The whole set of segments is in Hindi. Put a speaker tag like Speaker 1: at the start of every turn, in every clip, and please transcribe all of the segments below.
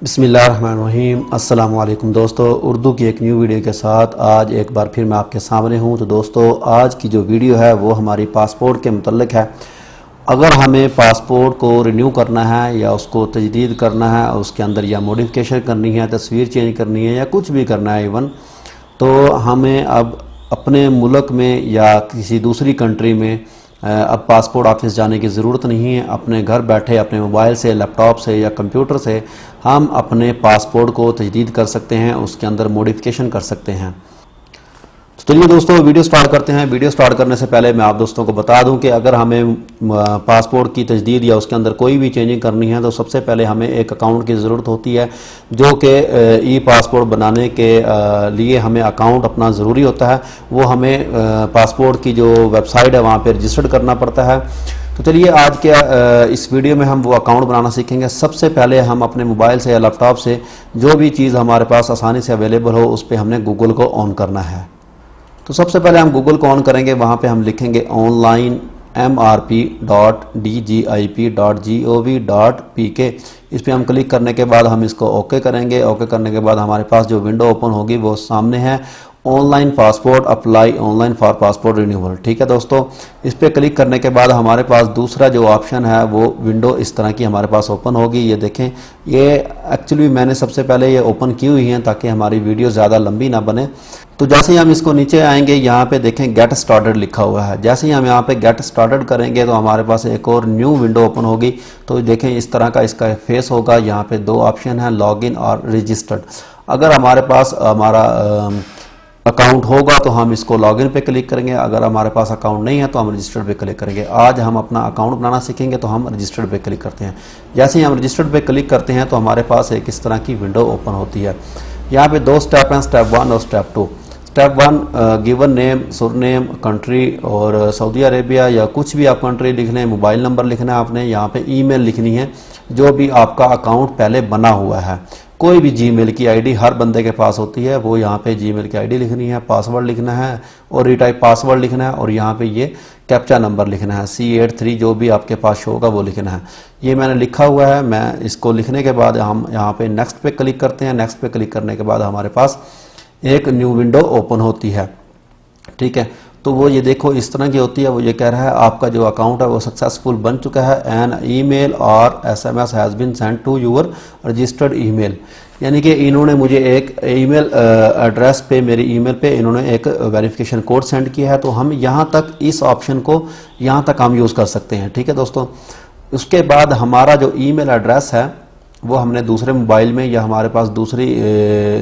Speaker 1: बिस्मिल्लाहिर्रहमानिर्रहीम। अस्सलाम वालेकुम दोस्तों, उर्दू की एक न्यू वीडियो के साथ आज एक बार फिर मैं आपके सामने हूं। तो दोस्तों, आज की जो वीडियो है वो हमारी पासपोर्ट के मुतल्लिक है। अगर हमें पासपोर्ट को रिन्यू करना है या उसको तजदीद करना है, उसके अंदर या मॉडिफिकेशन करनी है, तस्वीर चेंज करनी है या कुछ भी करना है इवन, तो हमें अब अपने मुल्क में या किसी दूसरी कंट्री में अब पासपोर्ट ऑफिस जाने की ज़रूरत नहीं है। अपने घर बैठे अपने मोबाइल से, लैपटॉप से या कंप्यूटर से हम अपने पासपोर्ट को तजदीद कर सकते हैं, उसके अंदर मॉडिफिकेशन कर सकते हैं। तो चलिए दोस्तों, वीडियो स्टार्ट करते हैं। वीडियो स्टार्ट करने से पहले मैं आप दोस्तों को बता दूं कि अगर हमें पासपोर्ट की तजदीद या उसके अंदर कोई भी चेंजिंग करनी है तो सबसे पहले हमें एक अकाउंट की ज़रूरत होती है, जो कि ई पासपोर्ट बनाने के लिए हमें अकाउंट अपना ज़रूरी होता है। वो हमें पासपोर्ट की जो वेबसाइट है वहाँ पर रजिस्टर्ड करना पड़ता है। तो चलिए आज के इस वीडियो में हम वो अकाउंट बनाना सीखेंगे। सबसे पहले हम अपने मोबाइल से या लैपटॉप से जो भी चीज़ हमारे पास आसानी से अवेलेबल हो उस पर हमने गूगल को ऑन करना है। तो सबसे पहले हम गूगल को ऑन करेंगे, वहाँ पे हम लिखेंगे ऑनलाइन mrp.dgip.gov.pk। इस पर हम क्लिक करने के बाद हम इसको ओके करेंगे। ओके करने के बाद हमारे पास जो विंडो ओपन होगी वो सामने है, online passport apply online for passport renewal. ठीक है दोस्तों, इस पर क्लिक करने के बाद हमारे पास दूसरा जो ऑप्शन है वो विंडो इस तरह की हमारे पास ओपन होगी। ये देखें, ये एक्चुअली मैंने सबसे पहले ये ओपन की हुई हैं ताकि हमारी वीडियो ज़्यादा लंबी ना बने। तो जैसे ही हम इसको नीचे आएंगे, यहाँ पे देखें गेट स्टार्टेड लिखा हुआ है। जैसे ही हम यहाँ पे गेट स्टार्टेड करेंगे तो हमारे पास एक और न्यू विंडो ओपन होगी। तो देखें, इस तरह का इसका फेस होगा। यहाँ पे दो ऑप्शन है, लॉगिन और रजिस्टर्ड। अगर हमारे पास हमारा अकाउंट होगा तो हम इसको लॉगिन पे क्लिक करेंगे, अगर हमारे पास अकाउंट नहीं है तो हम रजिस्टर्ड पे क्लिक करेंगे। आज हम अपना अकाउंट बनाना सीखेंगे तो हम रजिस्टर्ड पे क्लिक करते हैं। जैसे ही हम रजिस्टर्ड पे क्लिक करते हैं तो हमारे पास एक इस तरह की विंडो ओपन होती है। यहाँ पे दो स्टेप हैं, स्टेप 1 और step 2। Step 1 given name, surname, country और सऊदी अरेबिया या कुछ भी आप कंट्री लिख लें, मोबाइल नंबर लिखना है आपने, यहाँ पे ईमेल लिखनी है जो भी आपका अकाउंट पहले बना हुआ है। कोई भी जीमेल की आईडी हर बंदे के पास होती है, वो यहाँ पे जीमेल की आईडी लिखनी है, पासवर्ड लिखना है और रीटाइप पासवर्ड लिखना है, और यहाँ पे ये कैप्चा नंबर लिखना है, C83 जो भी आपके पास होगा वो लिखना है। ये मैंने लिखा हुआ है। मैं इसको लिखने के बाद हम यहाँ पे नेक्स्ट पे क्लिक करते हैं। नेक्स्ट पे क्लिक करने के बाद हमारे पास एक न्यू विंडो ओपन होती है। ठीक है, तो वो ये देखो इस तरह की होती है। वो ये कह रहा है आपका जो अकाउंट है वो सक्सेसफुल बन चुका है, एन ईमेल और SMS has been sent to your registered email. यानी कि इन्होंने मुझे एक ईमेल एड्रेस पे, मेरी ईमेल पे इन्होंने एक वेरिफिकेशन कोड सेंड किया है। तो हम यहाँ तक इस ऑप्शन को यहाँ तक हम यूज़ कर सकते हैं। ठीक है दोस्तों, उसके बाद हमारा जो ईमेल एड्रेस है वो हमने दूसरे मोबाइल में या हमारे पास दूसरी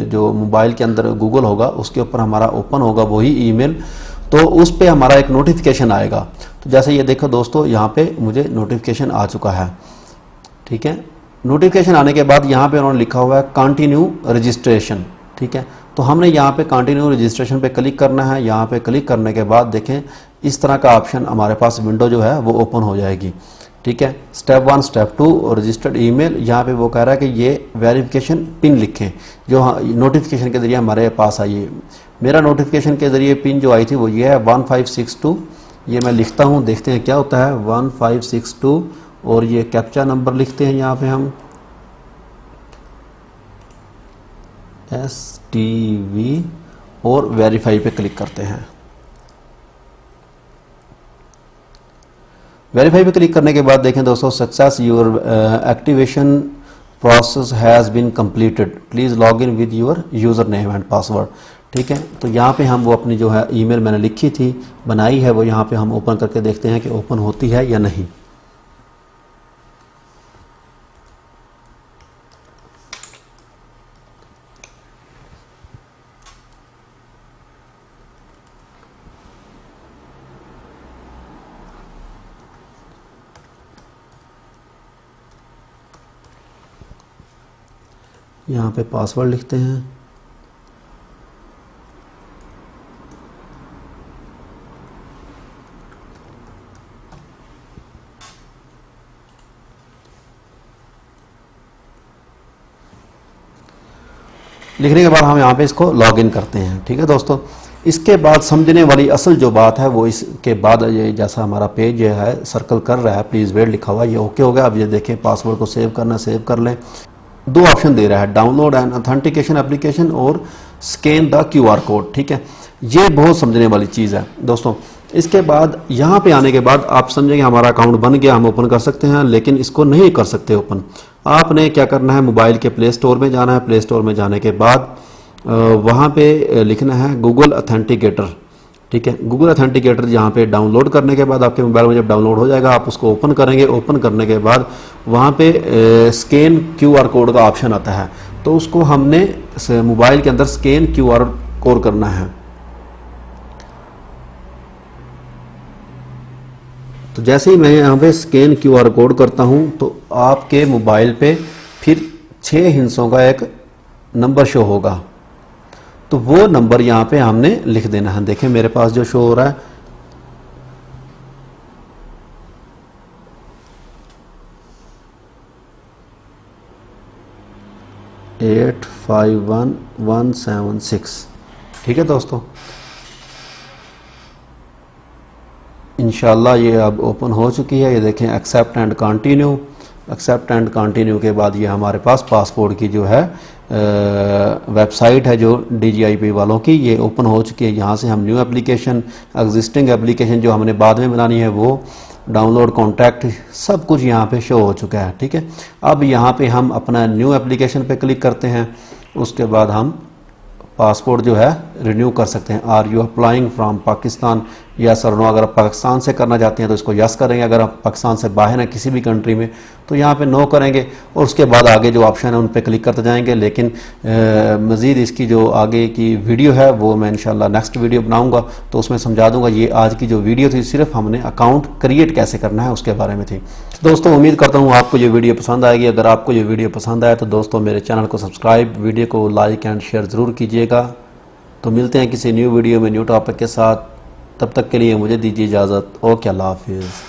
Speaker 1: जो मोबाइल के अंदर गूगल होगा उसके ऊपर हमारा ओपन होगा वही ईमेल, तो उस पे हमारा एक नोटिफिकेशन आएगा। तो जैसे ये देखो दोस्तों, यहाँ पे मुझे नोटिफिकेशन आ चुका है। ठीक है, नोटिफिकेशन आने के बाद यहाँ पे उन्होंने लिखा हुआ है कंटिन्यू रजिस्ट्रेशन। ठीक है, तो हमने यहाँ पे कंटिन्यू रजिस्ट्रेशन पे क्लिक करना है। यहाँ पे क्लिक करने के बाद देखें इस तरह का ऑप्शन हमारे पास विंडो जो है वो ओपन हो जाएगी। ठीक है, स्टेप 1, स्टेप 2 और रजिस्टर्ड ईमेल। यहाँ पे वो कह रहा है कि ये वेरिफिकेशन पिन लिखें जो नोटिफिकेशन के ज़रिए हमारे पास आई है। मेरा नोटिफिकेशन के ज़रिए पिन जो आई थी वो ये है 1562। ये मैं लिखता हूँ, देखते हैं क्या होता है। 1562 और ये कैप्चा नंबर लिखते हैं यहाँ पे हम STV और वेरीफाई पे क्लिक करते हैं। वेरीफाई पे क्लिक करने के बाद देखें दोस्तों, success your activation process has been completed, please log in with your user name and password. ठीक है, तो यहाँ पे हम वो अपनी जो है ईमेल मैंने लिखी थी, बनाई है, वो यहाँ पे हम ओपन करके देखते हैं कि ओपन होती है या नहीं। यहाँ पे पासवर्ड लिखते हैं। लिखने के बाद हम यहाँ पे इसको लॉगिन करते हैं। ठीक है दोस्तों, इसके बाद समझने वाली असल जो बात है वो इसके बाद ये जैसा हमारा पेज जो है सर्कल कर रहा है, प्लीज़ वेट लिखा हुआ, ये ओके हो गया। अब ये देखें पासवर्ड को सेव करना, सेव कर लें। दो ऑप्शन दे रहा है, डाउनलोड एंड ऑथेंटिकेशन एप्लीकेशन और स्कैन द QR कोड। ठीक है, ये बहुत समझने वाली चीज़ है दोस्तों। इसके बाद यहाँ पे आने के बाद आप समझेंगे हमारा अकाउंट बन गया, हम ओपन कर सकते हैं, लेकिन इसको नहीं कर सकते ओपन। आपने क्या करना है, मोबाइल के प्ले स्टोर में जाना है। प्ले स्टोर में जाने के बाद वहाँ पे लिखना है गूगल ऑथेंटिकेटर। ठीक है, गूगल ऑथेंटिकेटर यहाँ पे डाउनलोड करने के बाद आपके मोबाइल में जब डाउनलोड हो जाएगा आप उसको ओपन करेंगे। ओपन करने के बाद वहाँ पे स्कैन QR कोड का ऑप्शन आता है, तो उसको हमने मोबाइल के अंदर स्कैन QR कोड करना है। तो जैसे ही मैं यहाँ पे स्कैन QR कोड करता हूँ तो आपके मोबाइल पे फिर 6 हिंसों का एक नंबर शो होगा, तो वो नंबर यहाँ पे हमने लिख देना है। देखें मेरे पास जो शो हो रहा है, एट 51176। ठीक है दोस्तों, इंशाल्लाह ये अब ओपन हो चुकी है। ये देखें accept and continue. Accept and continue के बाद ये हमारे पास पासपोर्ट की जो है वेबसाइट है जो DGIP वालों की, ये ओपन हो चुकी है। यहाँ से हम न्यू एप्लीकेशन, एग्जिस्टिंग एप्लीकेशन जो हमने बाद में बनानी है वो, डाउनलोड कॉन्टैक्ट, सब कुछ यहाँ पे शो हो चुका है। ठीक है, अब यहाँ पे हम अपना न्यू एप्लीकेशन पे क्लिक करते हैं। उसके बाद हम पासपोर्ट जो है रिन्यू कर सकते हैं। Are you applying from Pakistan, yes और नो। अगर आप पाकिस्तान से करना चाहते हैं तो इसको यस करेंगे, अगर आप पाकिस्तान से बाहर हैं किसी भी कंट्री में तो यहाँ पे नो करेंगे, और उसके बाद आगे जो ऑप्शन है उन पे क्लिक करते जाएंगे। लेकिन मज़ीद इसकी जो आगे की वीडियो है वो मैं इंशाल्लाह नेक्स्ट वीडियो बनाऊँगा, तो उसमें समझा दूँगा। ये आज की जो वीडियो थी सिर्फ हमने अकाउंट क्रिएट कैसे करना है उसके बारे में थी। दोस्तों उम्मीद करता हूँ आपको ये वीडियो पसंद आएगी। अगर आपको ये वीडियो पसंद आए तो दोस्तों मेरे चैनल को सब्सक्राइब, वीडियो को लाइक एंड शेयर ज़रूर कीजिएगा। तो मिलते हैं किसी न्यू वीडियो में न्यू टॉपिक के साथ, तब तक के लिए मुझे दीजिए इजाज़त। ओके, अल्लाह हाफिज़।